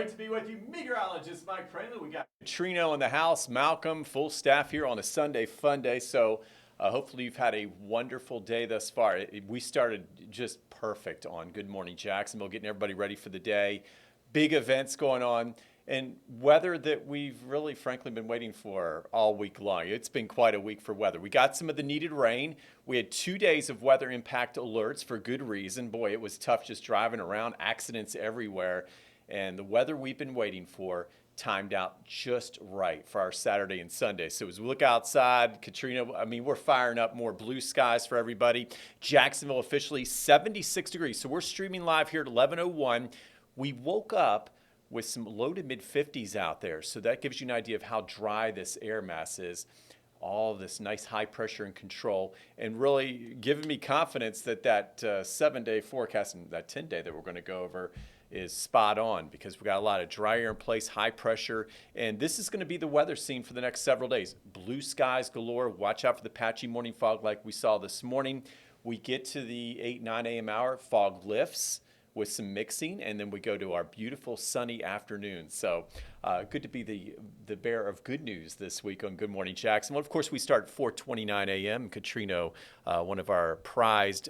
Great to be with you, Meteorologist Mike Prangley. We got Trino in the house, Malcolm, full staff here on a Sunday fun day. So hopefully you've had a wonderful day thus far. We started just perfect on Good Morning Jacksonville, getting everybody ready for the day. Big events going on. And weather that we've really, frankly, been waiting for all week long. It's been quite a week for weather. We got some of the needed rain. We had 2 days of weather impact alerts for good reason. Boy, it was tough just driving around, accidents everywhere. And the weather we've been waiting for timed out just right for our Saturday and Sunday. So as we look outside, Katrina, we're firing up more blue skies for everybody. Jacksonville officially 76 degrees. So we're streaming live here at 11:01. We woke up with some low to mid 50s out there. So that gives you an idea of how dry this air mass is. All this nice high pressure and control, and really giving me confidence that that 7-day forecast and that 10-day that we're going to go over is spot on, because we got a lot of dry air in place, high pressure, and this is going to be the weather scene for the next several days. Blue skies galore. Watch out for the patchy morning fog like we saw this morning. We get to the 8-9 a.m. hour, fog lifts with some mixing, and then we go to our beautiful sunny afternoon. So good to be the bearer of good news this week on Good Morning Jacksonville. Of course, we start at 4:29 a.m. Katrino, one of our prized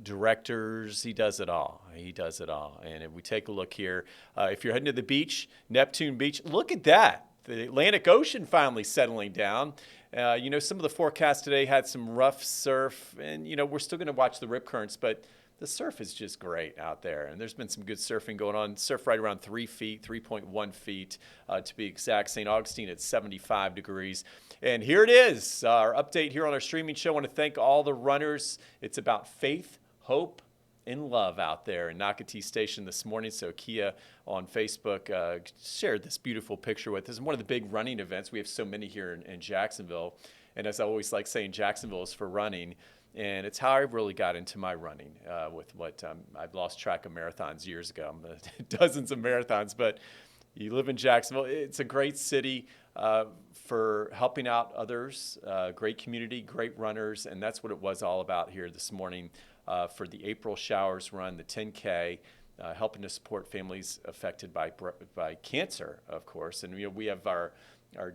directors, he does it all. He does it all. And if we take a look here, if you're heading to the beach, Neptune Beach, look at that. The Atlantic Ocean finally settling down. Some of the forecasts today had some rough surf, and, we're still going to watch the rip currents, but the surf is just great out there, and there's been some good surfing going on. Surf right around 3 feet, 3.1 feet to be exact. St. Augustine at 75 degrees. And here it is, our update here on our streaming show. I want to thank all the runners. It's about faith, hope, and love out there in Nocatee Station this morning. So Kia on Facebook shared this beautiful picture with us. One of the big running events. We have so many here in Jacksonville. And as I always like saying, Jacksonville is for running. And it's how I really got into my running with what I've lost track of marathons years ago. Dozens of marathons, but you live in Jacksonville. It's a great city for helping out others, great community, great runners, and that's what it was all about here this morning for the April Showers Run, the 10K, helping to support families affected by cancer, of course. And we have our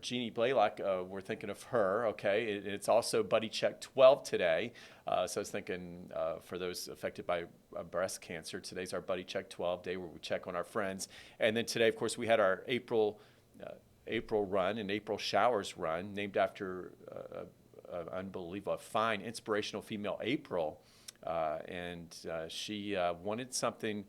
Jeannie Blaylock, we're thinking of her, okay? It's also Buddy Check 12 today. So I was thinking for those affected by breast cancer, today's our Buddy Check 12 day where we check on our friends. And then today, of course, we had our April run and April Showers Run, named after unbelievable, fine, inspirational female April. And she wanted something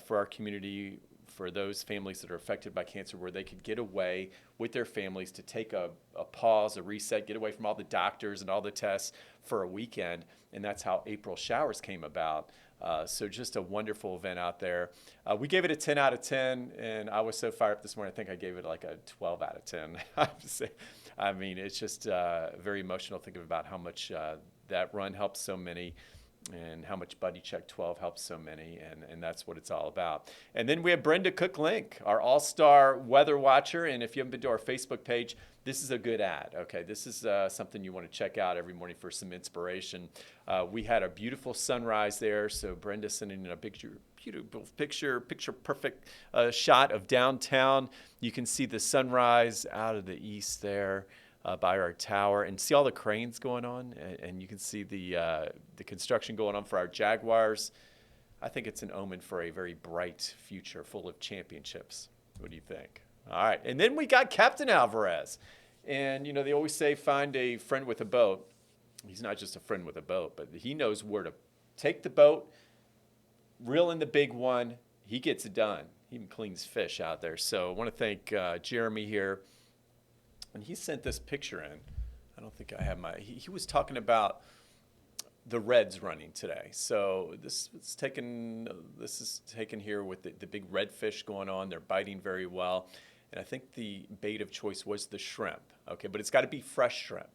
for our community, for those families that are affected by cancer, where they could get away with their families to take a pause, a reset, get away from all the doctors and all the tests for a weekend. And that's how April Showers came about. So just a wonderful event out there. We gave it a 10 out of 10, and I was so fired up this morning. I think I gave it like a 12 out of 10. It's just very emotional thinking about how much that run helped so many, and how much Buddy Check 12 helps so many, and that's what it's all about. And then we have Brenda Cook-Link, our all-star weather watcher, and if you haven't been to our Facebook page, this is a good ad, okay? This is something you want to check out every morning for some inspiration. We had a beautiful sunrise there, so Brenda sending in a beautiful picture perfect shot of downtown. You can see the sunrise out of the east there. By our tower, and see all the cranes going on, and you can see the construction going on for our Jaguars. I think it's an omen for a very bright future full of championships. What do you think? All right, and then we got Captain Alvarez, and they always say find a friend with a boat. He's not just a friend with a boat, but he knows where to take the boat, reel in the big one. He gets it done. He even cleans fish out there. So I want to thank Jeremy here. And he sent this picture in. I don't think I have he was talking about the Reds running today. So this is taken here with the big redfish going on. They're biting very well. And I think the bait of choice was the shrimp. Okay, but it's got to be fresh shrimp.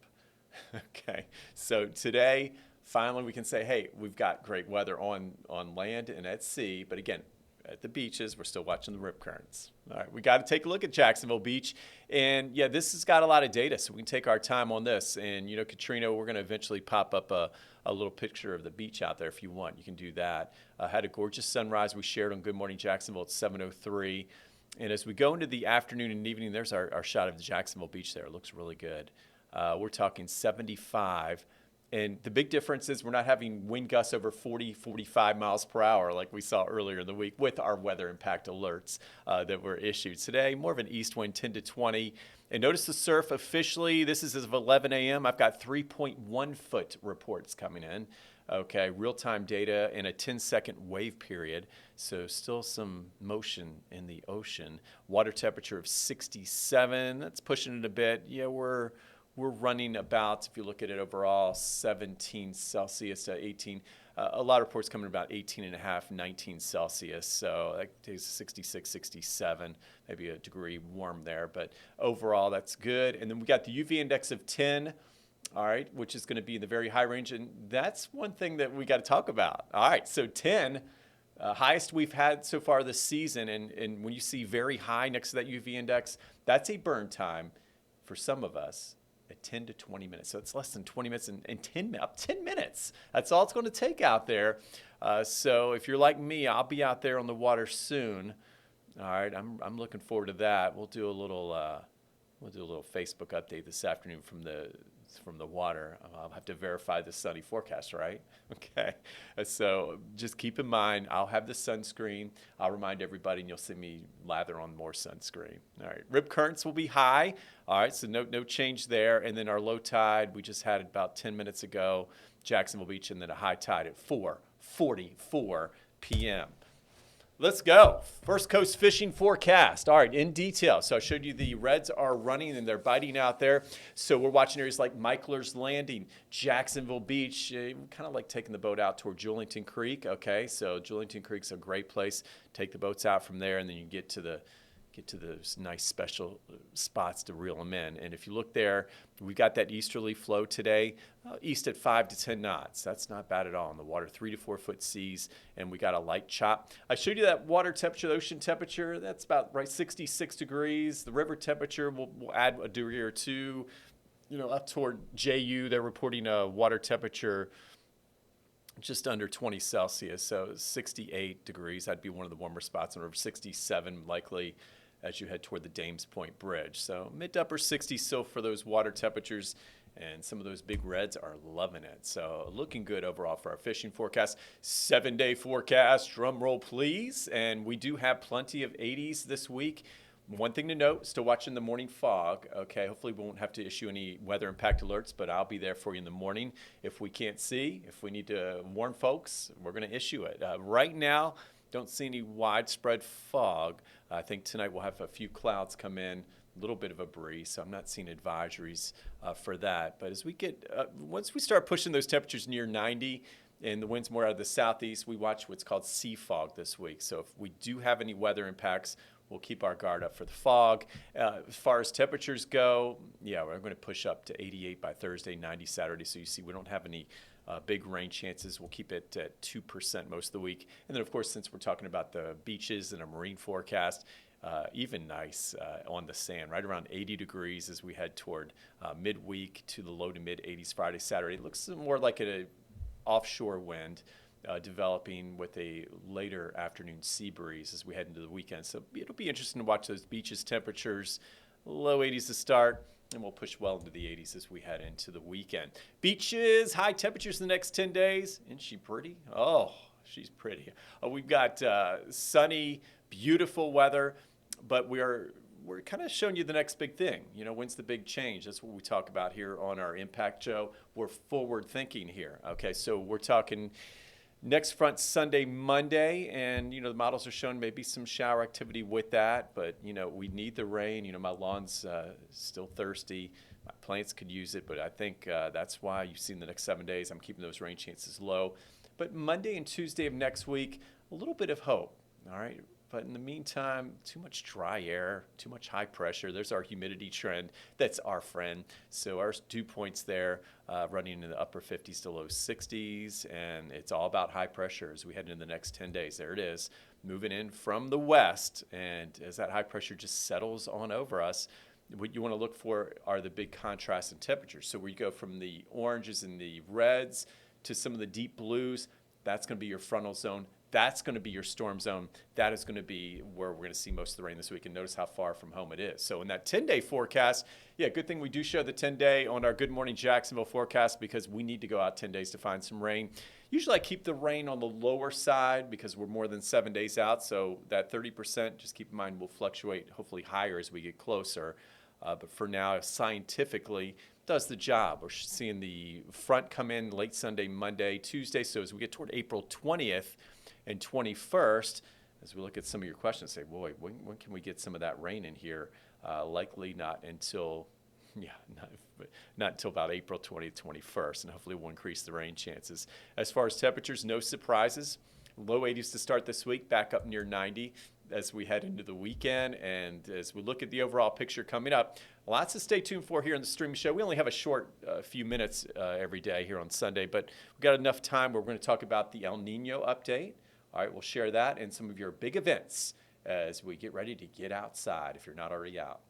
Okay, so today, finally we can say, hey, we've got great weather on land and at sea. But again, at the beaches, we're still watching the rip currents. All right, we got to take a look at Jacksonville Beach. And yeah, this has got a lot of data, so we can take our time on this. And Katrina, we're going to eventually pop up a little picture of the beach out there if you want. You can do that. Had a gorgeous sunrise we shared on Good Morning Jacksonville at 7:03. And as we go into the afternoon and evening, there's our shot of the Jacksonville Beach there. It looks really good. We're talking 75. And the big difference is we're not having wind gusts over 40, 45 miles per hour like we saw earlier in the week with our weather impact alerts that were issued. Today, more of an east wind, 10 to 20. And notice the surf officially, this is as of 11 a.m. I've got 3.1 foot reports coming in. Okay, real-time data in a 10-second wave period. So still some motion in the ocean. Water temperature of 67. That's pushing it a bit. Yeah, we're running about, if you look at it overall, 17 Celsius to 18. A lot of reports coming about 18 and a half, 19 Celsius. So that takes 66, 67, maybe a degree warm there. But overall, that's good. And then we got the UV index of 10. All right, which is going to be in the very high range. And that's one thing that we got to talk about. All right, so 10, highest we've had so far this season. And when you see very high next to that UV index, that's a burn time for some of us at 10 to 20 minutes. So it's less than 20 minutes and 10 minutes. That's all it's going to take out there. So if you're like me, I'll be out there on the water soon. All right, I'm looking forward to that. We'll do a little Facebook update this afternoon from the water. I'll have to verify the sunny forecast, right? Okay. So just keep in mind, I'll have the sunscreen. I'll remind everybody, and you'll see me lather on more sunscreen. All right. Rip currents will be high. All right. So no change there. And then our low tide, we just had about 10 minutes ago, Jacksonville Beach, and then a high tide at 4:44 p.m. Let's go. First coast fishing forecast. All right, in detail. So I showed you the reds are running and they're biting out there. So we're watching areas like Michler's Landing, Jacksonville Beach. Kind of like taking the boat out toward Julington Creek. Okay, so Julington Creek's a great place. Take the boats out from there, and then you get to those nice special spots to reel them in. And if you look there, we got that easterly flow today, east at 5 to 10 knots. That's not bad at all in the water, 3 to 4 foot seas, and we got a light chop. I showed you that water temperature, the ocean temperature. That's about right 66 degrees. The river temperature, we'll add a degree or two. Up toward JU, they're reporting a water temperature just under 20 Celsius, so 68 degrees. That'd be one of the warmer spots, and 67 likely as you head toward the Dames Point Bridge. So mid to upper 60s still for those water temperatures, and some of those big reds are loving it. So looking good overall for our fishing forecast. 7-day forecast, drum roll please. And we do have plenty of 80s this week. One thing to note, still watching the morning fog. Okay, hopefully we won't have to issue any weather impact alerts, but I'll be there for you in the morning. If we can't see, if we need to warn folks, we're going to issue it. Right now, don't see any widespread fog. I think tonight we'll have a few clouds come in, a little bit of a breeze, so I'm not seeing advisories for that. But as we get, once we start pushing those temperatures near 90 and the wind's more out of the southeast, we watch what's called sea fog this week. So if we do have any weather impacts, we'll keep our guard up for the fog. As far as temperatures go, yeah, we're going to push up to 88 by Thursday, 90 Saturday. So you see we don't have any big rain chances. We'll keep it at 2% most of the week. And then, of course, since we're talking about the beaches and a marine forecast, even nice on the sand, right around 80 degrees as we head toward midweek to the low to mid-80s Friday, Saturday. It looks more like an offshore wind developing with a later afternoon sea breeze as we head into the weekend. So it'll be interesting to watch those beaches temperatures, low 80s to start, and we'll push well into the 80s as we head into the weekend. Beaches, high temperatures in the next 10 days. Isn't she pretty? Oh, she's pretty. We've got sunny, beautiful weather, but we're kind of showing you the next big thing. When's the big change? That's what we talk about here on our Impact Show. We're forward thinking here. Okay, so we're talking next front Sunday, Monday, and the models are showing maybe some shower activity with that, but we need the rain. My lawn's still thirsty. My plants could use it, but I think that's why you've seen the next 7 days I'm keeping those rain chances low. But Monday and Tuesday of next week, a little bit of hope. All right. But in the meantime, too much dry air, too much high pressure. There's our humidity trend. That's our friend. So our dew points there running in the upper 50s to low 60s, and it's all about high pressure as we head into the next 10 days. There it is, moving in from the west, and as that high pressure just settles on over us, what you want to look for are the big contrasts in temperatures. So we go from the oranges and the reds to some of the deep blues. That's going to be your frontal zone. that's going to be your storm zone. That is going to be where we're going to see most of the rain this week. And notice how far from home it is. So in that 10-day forecast, yeah, good thing we do show the 10-day on our Good Morning Jacksonville forecast, because we need to go out 10 days to find some rain. Usually I keep the rain on the lower side because we're more than 7 days out. So that 30%, just keep in mind, will fluctuate hopefully higher as we get closer. But for now, scientifically, does the job. We're seeing the front come in late Sunday, Monday, Tuesday. So as we get toward April 20th and 21st, as we look at some of your questions, say, boy, when can we get some of that rain in here? Likely not until not until about April 20th, 21st, and hopefully we'll increase the rain chances. As far as temperatures, no surprises. Low 80s to start this week, back up near 90 as we head into the weekend. And as we look at the overall picture coming up, lots to stay tuned for here in the streaming show. We only have a short few minutes every day here on Sunday, but we've got enough time where we're going to talk about the El Nino update. All right, we'll share that and some of your big events as we get ready to get outside if you're not already out.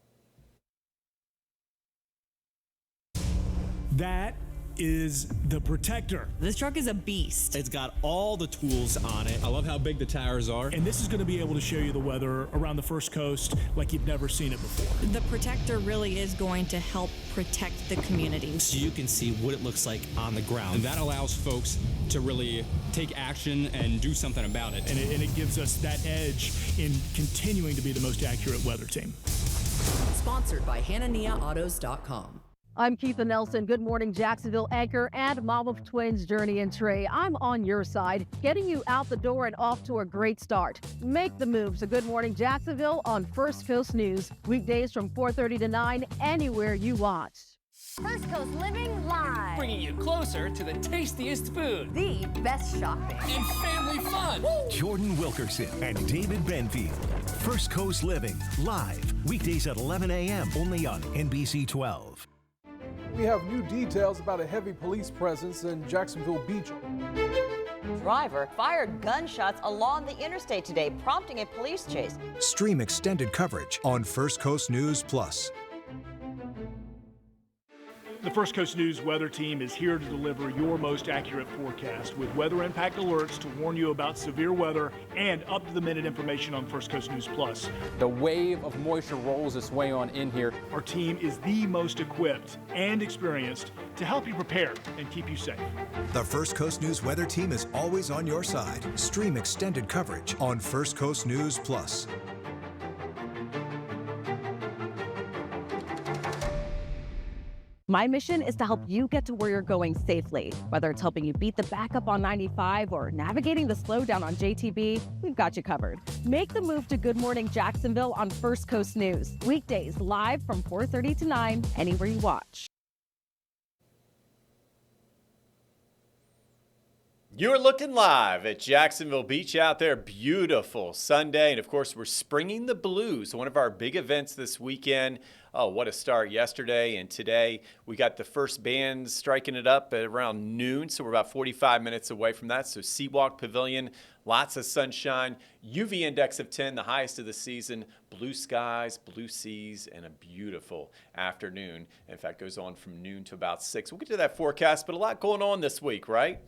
That is the Protector. This truck is a beast. It's got all the tools on it. I love how big the tires are. And this is going to be able to show you the weather around the First Coast like you've never seen it before. The Protector really is going to help protect the community. So you can see what it looks like on the ground. And that allows folks to really take action and do something about it. And it gives us that edge in continuing to be the most accurate weather team. Sponsored by HannahNiaAutos.com. I'm Keitha Nelson, Good Morning Jacksonville anchor and mom of twins Journey and Trey. I'm on your side, getting you out the door and off to a great start. Make the move to Good Morning Jacksonville on First Coast News. Weekdays from 4:30 to 9, anywhere you watch. First Coast Living Live. Bringing you closer to the tastiest food. The best shopping. And family fun. Woo! Jordan Wilkerson and David Benfield. First Coast Living Live. Weekdays at 11 a.m. only on NBC 12. We have new details about a heavy police presence in Jacksonville Beach. Driver fired gunshots along the interstate today, prompting a police chase. Stream extended coverage on First Coast News Plus. The First Coast News weather team is here to deliver your most accurate forecast with weather impact alerts to warn you about severe weather and up-to-the-minute information on First Coast News Plus. The wave of moisture rolls its way on in here. Our team is the most equipped and experienced to help you prepare and keep you safe. The First Coast News weather team is always on your side. Stream extended coverage on First Coast News Plus. My mission is to help you get to where you're going safely. Whether it's helping you beat the backup on 95 or navigating the slowdown on JTB, we've got you covered. Make the move to Good Morning Jacksonville on First Coast News. Weekdays live from 4:30 to 9, anywhere you watch. You're looking live at Jacksonville Beach out there. Beautiful Sunday. And of course, we're springing the blues, one of our big events this weekend. Oh, what a start yesterday and today. We got the first band striking it up at around noon, so we're about 45 minutes away from that. So Seawalk Pavilion, lots of sunshine, UV index of 10, the highest of the season, blue skies, blue seas, and a beautiful afternoon. In fact, goes on from noon to about 6. We'll get to that forecast, but a lot going on this week, right?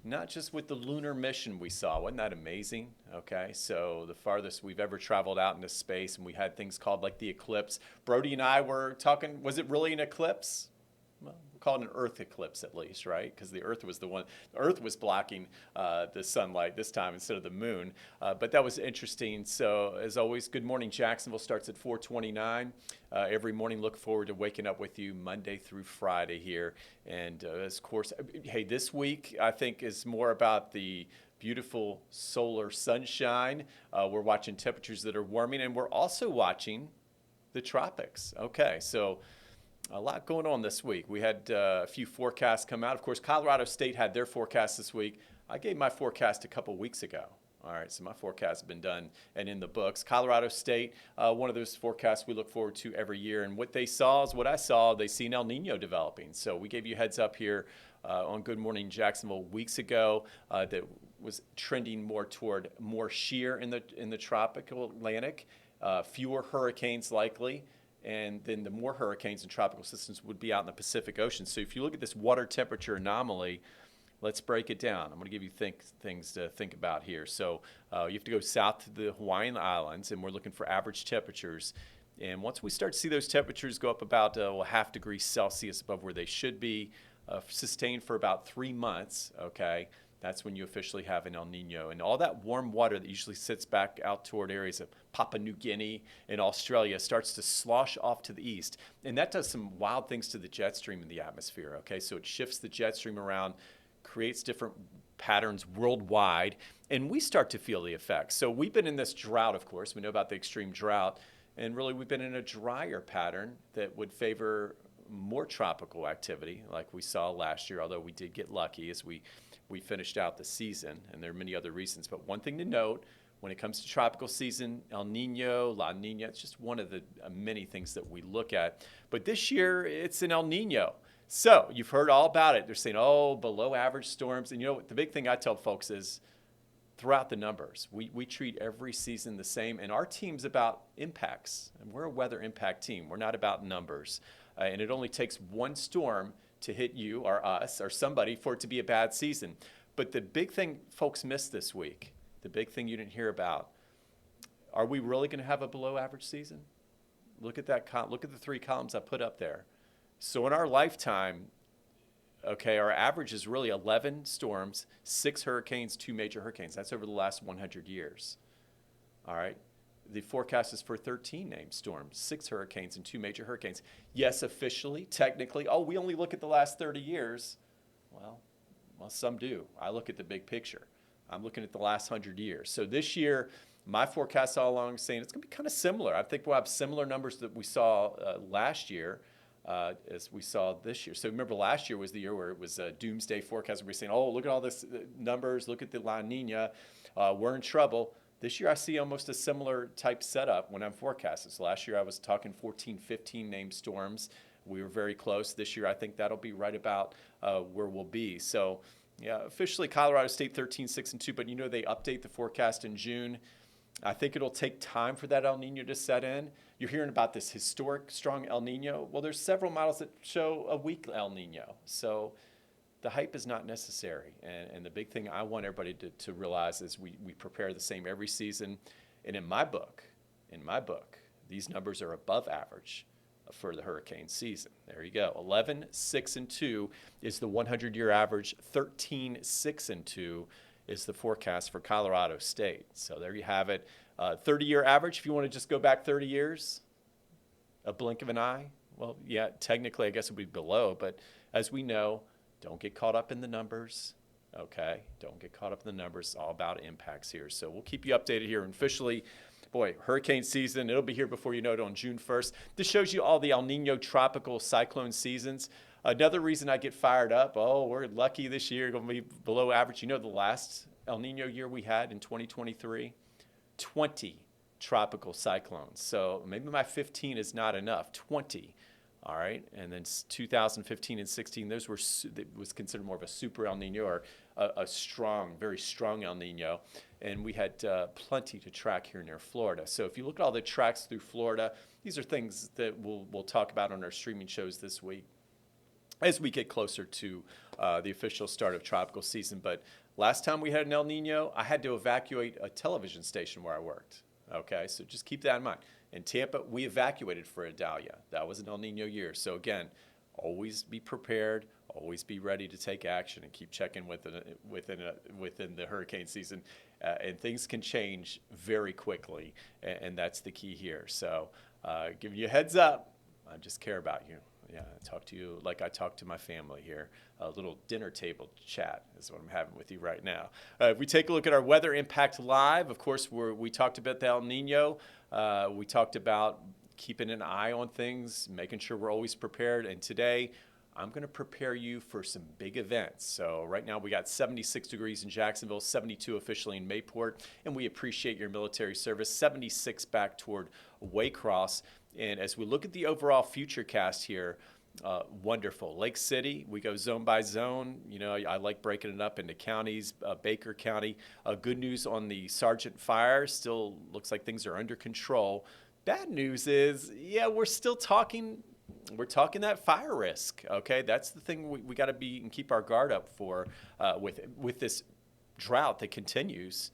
Not just with the lunar mission we saw. Wasn't that amazing? Okay, so the farthest we've ever traveled out into space, and we had things called like the eclipse. Brody and I were talking, was it really an eclipse? Well, we'll call it an Earth eclipse at least, right? Because the Earth was the Earth was blocking the sunlight this time instead of the moon. But that was interesting. So as always, Good Morning Jacksonville starts at 4:29. Every morning, look forward to waking up with you Monday through Friday here. And of course, hey, this week I think is more about the beautiful solar sunshine. We're watching temperatures that are warming, and we're also watching the tropics. Okay, so a lot going on this week. We had a few forecasts come out. Of course, Colorado State had their forecast this week. I gave my forecast a couple weeks ago. All right, so my forecast has been done and in the books. Colorado State, one of those forecasts we look forward to every year. And what they saw is what I saw. They see an El Nino developing. So we gave you a heads up here on Good Morning Jacksonville weeks ago that was trending more toward more shear in the tropical Atlantic, fewer hurricanes likely. And then the more hurricanes and tropical systems would be out in the Pacific Ocean. So if you look at this water temperature anomaly, Let's break it down. I'm going to give you things to think about here. So you have to go south to the Hawaiian Islands, and we're looking for average temperatures. And once we start to see those temperatures go up about half degree Celsius above where they should be, sustained for about 3 months, okay, that's when you officially have an El Nino. And all that warm water that usually sits back out toward areas of Papua New Guinea and Australia starts to slosh off to the east. And that does some wild things to the jet stream in the atmosphere, okay? So it shifts the jet stream around, creates different patterns worldwide, and we start to feel the effects. So we've been in this drought, of course. We know about the extreme drought. And really, we've been in a drier pattern that would favor more tropical activity like we saw last year, although we did get lucky as we finished out the season, and there are many other reasons. But one thing to note, when it comes to tropical season, El Nino, La Nina, it's just one of the many things that we look at. But this year, it's an El Nino. So you've heard all about it. They're saying, oh, below average storms. And you know what? The big thing I tell folks is throughout the numbers. We treat every season the same, and our team's about impacts. And we're a weather impact team. We're not about numbers. And it only takes one storm to hit you or us or somebody for it to be a bad season. But the big thing folks missed this week, the big thing you didn't hear about, are we really going to have a below average season? Look at that. Look at the 3 columns I put up there. So in our lifetime, okay, our average is really 11 storms, 6 hurricanes, 2 major hurricanes. That's over the last 100 years. All right. The forecast is for 13 named storms, 6 hurricanes, and 2 major hurricanes. Yes, officially, technically, we only look at the last 30 years. Well, some do. I look at the big picture. I'm looking at the last 100 years. So this year, my forecast all along is saying it's going to be kind of similar. I think we'll have similar numbers that we saw last year. As we saw this year. So remember last year was the year where it was a doomsday forecast. We were saying, look at all this numbers, look at the La Nina, we're in trouble. This year I see almost a similar type setup when I'm forecasting. So last year I was talking 14, 15 named storms. We were very close. This year I think that'll be right about where we'll be. So yeah, officially Colorado State 13, 6, and 2, but you know they update the forecast in June. I think it'll take time for that El Nino to set in. You're hearing about this historic strong El Nino. Well, there's several models that show a weak El Nino. So the hype is not necessary. And the big thing I want everybody to realize is we prepare the same every season. And in my book, these numbers are above average for the hurricane season. There you go. 11, 6, and 2 is the 100-year average. 13, 6, and 2 is the forecast for Colorado State. So there you have it. 30-year average, if you want to just go back 30 years, a blink of an eye. Well, yeah, technically I guess it would be below, but as we know, don't get caught up in the numbers, okay? Don't get caught up in the numbers. It's all about impacts here. So we'll keep you updated here. And officially, hurricane season, it'll be here before you know it on June 1st. This shows you all the El Nino tropical cyclone seasons. Another reason I get fired up, we're lucky this year, going to be below average. You know the last El Nino year we had in 2023? 20 tropical cyclones. So maybe my 15 is not enough, 20. All right, and then 2015 and 16, those was considered more of a super El Nino or a strong, very strong El Nino. And we had plenty to track here near Florida. So if you look at all the tracks through Florida, these are things that we'll talk about on our streaming shows this week as we get closer to the official start of tropical season. But last time we had an El Nino, I had to evacuate a television station where I worked. Okay, so just keep that in mind. In Tampa, we evacuated for Idalia. That was an El Nino year. So again, always be prepared, always be ready to take action, and keep checking within the hurricane season. And things can change very quickly, and that's the key here. So giving you a heads up, I just care about you. Yeah, I talk to you like I talk to my family here. A little dinner table chat is what I'm having with you right now. If we take a look at our weather impact live, of course, we talked about the El Nino. We talked about keeping an eye on things, making sure we're always prepared. And today, I'm going to prepare you for some big events. So right now, we got 76 degrees in Jacksonville, 72 officially in Mayport, and we appreciate your military service. 76 back toward Waycross. And as we look at the overall future cast here, wonderful. Lake City, we go zone by zone. You know, I like breaking it up into counties. Baker County, good news on the Sargent fire. Still looks like things are under control. Bad news is, yeah, we're still talking we're talking that fire risk. Okay, that's the thing we got to be and keep our guard up for with this drought that continues,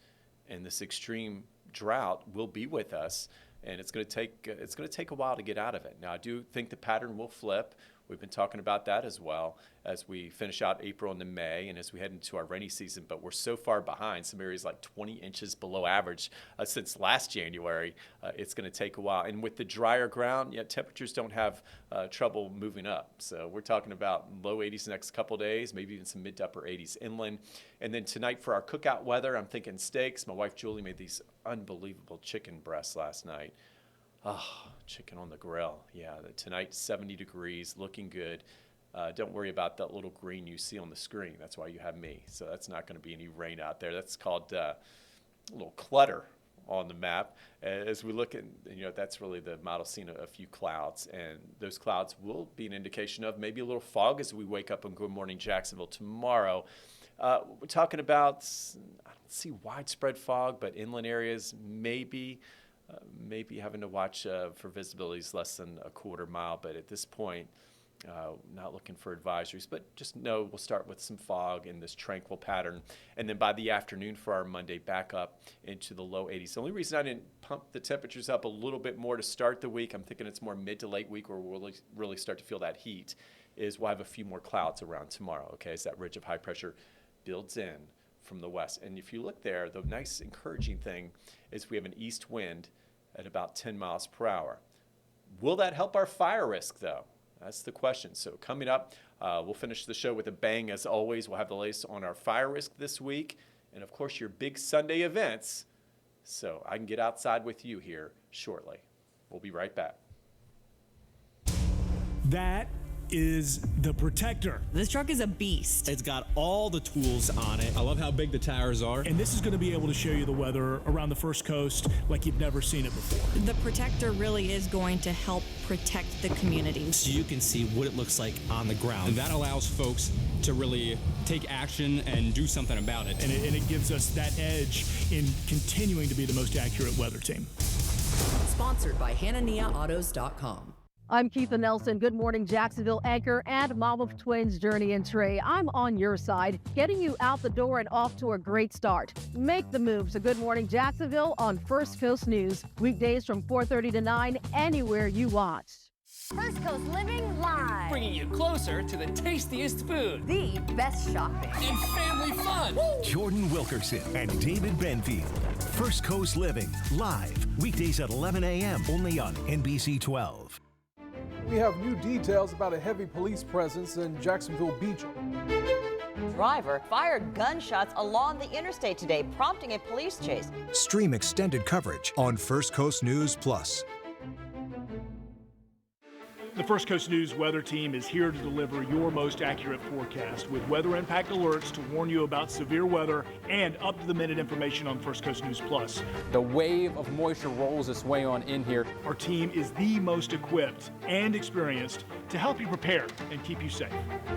and this extreme drought will be with us, and it's going to take a while to get out of it. Now, I do think the pattern will flip. We've been talking about that as well as we finish out April into May and as we head into our rainy season. But we're so far behind. Some areas like 20 inches below average since last January. It's going to take a while. And with the drier ground, temperatures don't have trouble moving up. So we're talking about low 80s the next couple days, maybe even some mid to upper 80s inland. And then tonight for our cookout weather, I'm thinking steaks. My wife Julie made these unbelievable chicken breasts last night. Oh, chicken on the grill. Yeah, tonight 70 degrees, looking good. Don't worry about that little green you see on the screen. That's why you have me. So that's not going to be any rain out there. That's called a little clutter on the map. As we look at, that's really the model seeing a few clouds. And those clouds will be an indication of maybe a little fog as we wake up on Good Morning Jacksonville tomorrow. We're talking about, I don't see widespread fog, but inland areas maybe having to watch for visibilities less than a quarter mile. But at this point, not looking for advisories, but just know we'll start with some fog in this tranquil pattern. And then by the afternoon for our Monday, back up into the low 80s. The only reason I didn't pump the temperatures up a little bit more to start the week, I'm thinking it's more mid to late week where we'll really start to feel that heat, is we'll have a few more clouds around tomorrow, okay, as that ridge of high pressure builds in from the west. And if you look there, the nice encouraging thing is we have an east wind at about 10 miles per hour. Will that help our fire risk, though? That's the question. So coming up, we'll finish the show with a bang. As always, we'll have the latest on our fire risk this week. And, of course, your big Sunday events. So I can get outside with you here shortly. We'll be right back. That is the Protector. This truck is a beast. It's got all the tools on it. I love how big the tires are. And this is going to be able to show you the weather around the First Coast like you've never seen it before. The Protector really is going to help protect the community. So you can see what it looks like on the ground. And that allows folks to really take action and do something about it. And it gives us that edge in continuing to be the most accurate weather team. Sponsored by HannahNiaAutos.com. I'm Keitha Nelson, Good Morning Jacksonville anchor and mom of twins Journey and Trey. I'm on your side, getting you out the door and off to a great start. Make the move to Good Morning Jacksonville on First Coast News, weekdays from 4:30 to 9, anywhere you watch. First Coast Living Live. Bringing you closer to the tastiest food. The best shopping. And family fun. Jordan Wilkerson and David Benfield. First Coast Living, live, weekdays at 11 a.m. only on NBC 12. We have new details about a heavy police presence in Jacksonville Beach. Driver fired gunshots along the interstate today, prompting a police chase. Stream extended coverage on First Coast News Plus. The First Coast News weather team is here to deliver your most accurate forecast with weather impact alerts to warn you about severe weather and up-to-the-minute information on First Coast News Plus. The wave of moisture rolls its way on in here. Our team is the most equipped and experienced to help you prepare and keep you safe.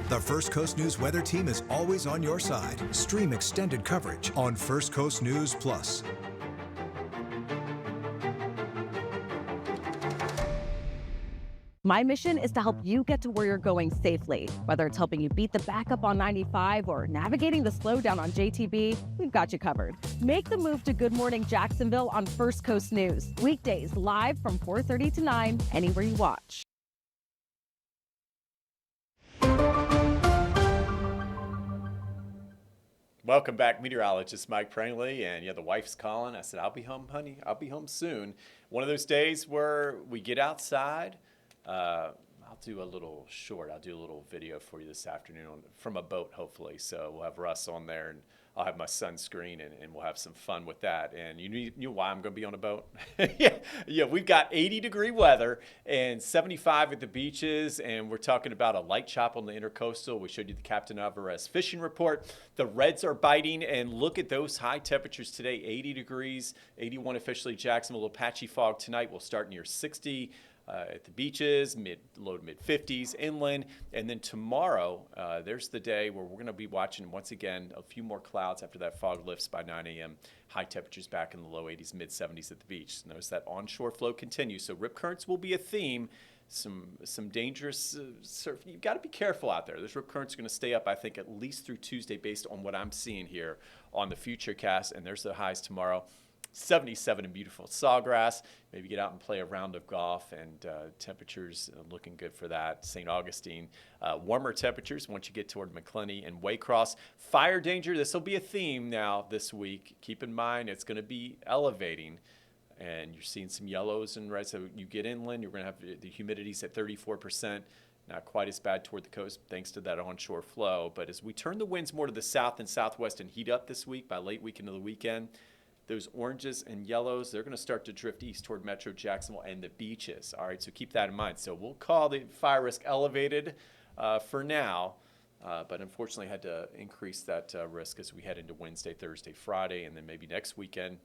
The First Coast News weather team is always on your side. Stream extended coverage on First Coast News Plus. My mission is to help you get to where you're going safely. Whether it's helping you beat the backup on 95 or navigating the slowdown on JTB, we've got you covered. Make the move to Good Morning Jacksonville on First Coast News. Weekdays live from 4:30 to 9, anywhere you watch. Welcome back, Meteorologist Mike Prangley. And the wife's calling. I said, I'll be home, honey. I'll be home soon. One of those days where we get outside. I'll do a little video for you this afternoon from a boat, hopefully. So we'll have Russ on there, and I'll have my sunscreen, and we'll have some fun with that. And you know why I'm going to be on a boat? yeah, we've got 80-degree weather and 75 at the beaches, and we're talking about a light chop on the intercoastal. We showed you the Captain Alvarez fishing report. The reds are biting, and look at those high temperatures today, 80 degrees, 81 officially Jacksonville. A little patchy fog tonight. We'll start near 60. at the beaches, low to mid 50s inland. And then tomorrow, there's the day where we're going to be watching once again a few more clouds after that fog lifts by 9 a.m. High temperatures back in the low 80s, mid 70s at the beach. Notice that onshore flow continues. So rip currents will be a theme. Some dangerous surf. You've got to be careful out there. Those rip currents are going to stay up, I think, at least through Tuesday based on what I'm seeing here on the Futurecast. And there's the highs tomorrow. 77 in beautiful Sawgrass. Maybe get out and play a round of golf, and temperatures looking good for that. St. Augustine, warmer temperatures once you get toward McClenny and Waycross. Fire danger, this will be a theme now this week. Keep in mind it's going to be elevating, and you're seeing some yellows and reds. So you get inland, you're going to have the humidities at 34%. Not quite as bad toward the coast thanks to that onshore flow. But as we turn the winds more to the south and southwest and heat up this week by late week into the weekend, those oranges and yellows, they're going to start to drift east toward Metro Jacksonville and the beaches. All right, so keep that in mind. So we'll call the fire risk elevated for now, but unfortunately had to increase that risk as we head into Wednesday, Thursday, Friday, and then maybe next weekend.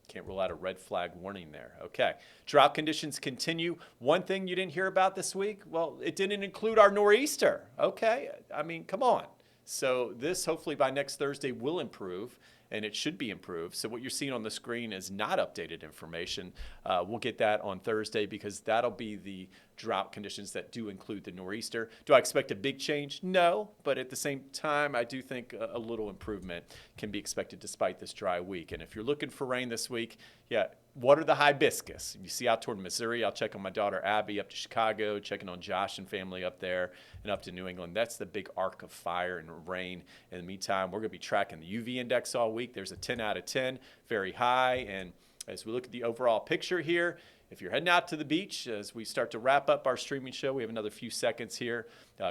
Can't rule out a red flag warning there. Okay, drought conditions continue. One thing you didn't hear about this week, well, it didn't include our nor'easter. Okay, I mean, come on. So this hopefully by next Thursday will improve, and it should be improved. So what you're seeing on the screen is not updated information. We'll get that on Thursday because that'll be the drought conditions that do include the nor'easter. Do I expect a big change? No, but at the same time, I do think a little improvement can be expected despite this dry week. And if you're looking for rain this week, yeah, water the hibiscus. You see out toward Missouri, I'll check on my daughter Abby up to Chicago, checking on Josh and family up there, and up to New England. That's the big arc of fire and rain. In the meantime, we're going to be tracking the UV index all week. There's a 10 out of 10, very high. And as we look at the overall picture here, if you're heading out to the beach, as we start to wrap up our streaming show, we have another few seconds here.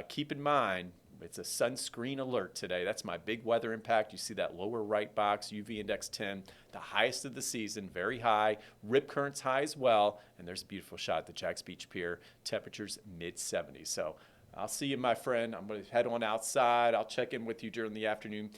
Keep in mind, it's a sunscreen alert today. That's my big weather impact. You see that lower right box, UV index 10, the highest of the season, very high. Rip currents high as well. And there's a beautiful shot at the Jax Beach Pier. Temperatures mid 70s. So I'll see you, my friend. I'm going to head on outside. I'll check in with you during the afternoon.